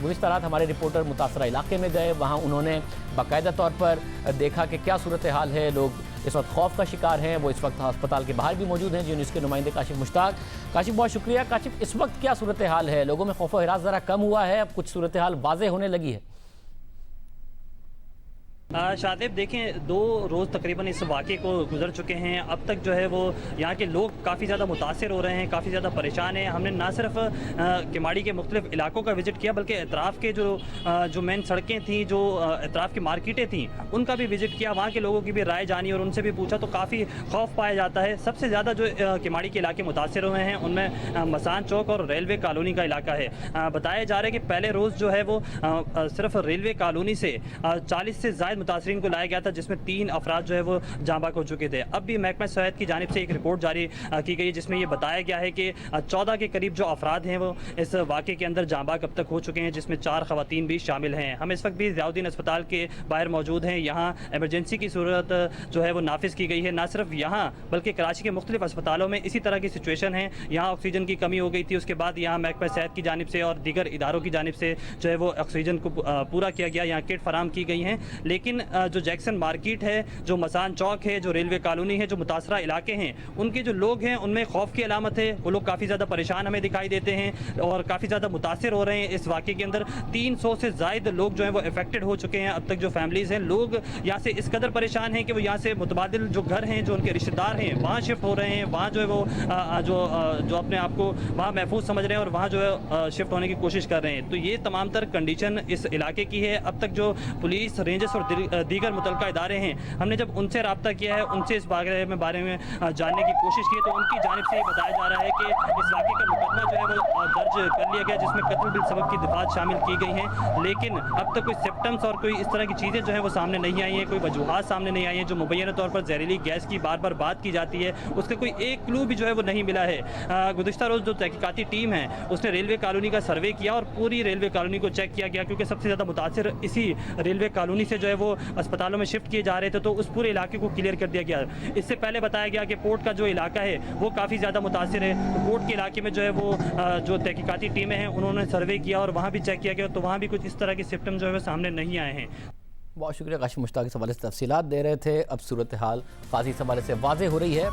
गुज़िश्ता रात हमारे रिपोर्टर मुतासरा इलाके में गए, वहाँ उन्होंने बाकायदा तौर पर देखा कि क्या सूरत हाल है। लोग इस वक्त खौफ का शिकार हैं। वो इस वक्त अस्पताल के बाहर भी मौजूद हैं। जी न्यूज़ के नुमाइंदे काशिफ मुश्ताक। काशिफ, बहुत शुक्रिया। काशिफ, इस वक्त क्या सूरत हाल है? लोगों में खौफ व हिरास ज़रा कम हुआ है, अब कुछ सूरत हाल वाज़े होने लगी है? शादिब, देखें 2 रोज़ तकरीबन इस वाक़े को गुजर चुके हैं। अब तक जो है वो यहाँ के लोग काफ़ी ज़्यादा मुतासिर हो रहे हैं, काफ़ी ज़्यादा परेशान हैं। हमने ना सिर्फ किमाड़ी के मुख्तलिफ इलाकों का विज़िट किया, बल्कि एतराफ़ के जो मेन सड़कें थीं, जो एतराफ़ की मार्केटें थीं, उनका भी विज़िट किया। वहाँ के लोगों की भी राय जानी और उनसे भी पूछा, तो काफ़ी खौफ पाया जाता है। सबसे ज़्यादा जो किमाड़ी के इलाके मुतासिर हुए हैं उनमें मसान चौक और रेलवे कॉलोनी का इलाका है। बताया जा रहा है कि पहले रोज़ जो है वो सिर्फ रेलवे कॉलोनी से 40 से ज़ायद मुतासरीन को लाया गया था, जिसमें 3 अफराद जो है वो जाँ बाक हो चुके थे। अब भी महकमा सेहत की जानिब से एक रिपोर्ट जारी की गई है, जिसमें ये बताया गया है कि 14 के करीब जो अफराद हैं वो इस वाक़े के अंदर जाँ बाक अब तक हो चुके हैं, जिसमें 4 ख़वातीन भी शामिल हैं। हम इस वक्त भी ज़ियाउद्दीन अस्पताल के बाहर मौजूद हैं। यहाँ एमरजेंसी की सूरत जो है वो नाफिज की गई है। ना सिर्फ यहाँ बल्कि कराची के मुख्तलिफ अस्पतालों में इसी तरह की सिचुएशन है। यहाँ ऑक्सीजन की कमी हो गई थी, उसके बाद यहाँ महकमा सेहत की जानिब से और दीगर इदारों की जानिब से जो है वो ऑक्सीजन को पूरा किया गया, यहाँ किट फराम की गई हैं। लेकिन जो जैक्सन मार्केट है, जो मसान चौक है, जो रेलवे कॉलोनी है, जो मुतासरा इलाके हैं, उनके जो लोग हैं उनमें खौफ की अलामत है। वो लोग काफ़ी ज़्यादा परेशान हमें दिखाई देते हैं और काफ़ी ज़्यादा मुतासिर हो रहे हैं। इस वाक़े के अंदर 300 से ज़ायद लोग जो हैं वो अफेक्टेड हो चुके हैं। अब तक जो फैमिलीज़ हैं, लोग यहाँ से इस कदर परेशान हैं कि वो यहाँ से मुतबादिल जो घर हैं, जो उनके रिश्तेदार हैं, वहाँ शिफ्ट हो रहे हैं। वहाँ जो है वो जो अपने आप को वहाँ महफूज समझ रहे हैं और वहाँ जो है शिफ्ट होने की कोशिश कर रहे हैं। तो ये तमाम तर कंडीशन इस इलाके की है। अब तक जो पुलिस, रेंजर्स और दीगर मुतलका इदारे हैं, हमने जब उनसे रब्ता किया है, उनसे इस बारे में जानने की कोशिश की है, तो उनकी जानिब से ये बताया जा रहा है कि इस वाक़े का मुकदमा जो है वो दर्ज कर लिया गया, जिसमें कत्ल बिल सबब की दफात शामिल की गई हैं। लेकिन अब तक कोई सिम्पटम्स और कोई इस तरह की चीज़ें जो है वो सामने नहीं आई हैं, कोई वजूहात सामने नहीं आई हैं। जो मुबैना तौर पर जहरीली गैस की बार बार बात की जाती है, उसका कोई एक क्लू भी जो है वो नहीं मिला है। गुज़िश्ता रोज़ जो तहकीकाती टीम है उसने रेलवे कॉलोनी का सर्वे किया और पूरी रेलवे कॉलोनी को चेक किया गया, क्योंकि सबसे ज़्यादा मुतासिर इसी रेलवे कॉलोनी से जो है वो अस्पतालों में शिफ्ट किए जा रहे थे, तो उस पूरे इलाके को क्लियर कर दिया गया। इससे पहले बताया गया कि पोर्ट का जो इलाका है वो काफ़ी ज़्यादा मुतासिर है, तो पोर्ट के इलाके में जो है वो जो तहकीकाती टीमें हैं उन्होंने सर्वे किया और वहाँ भी चेक किया गया, तो वहाँ भी कुछ इस तरह के सिम्पटम जो है वो सामने नहीं आए हैं। बहुत शुक्रिया काशिफ मुश्ताक, इस हवाले से तफसीलात दे रहे थे। अब सूरत हाल काफ़ी इस हवाले से वाज़े हो रही है।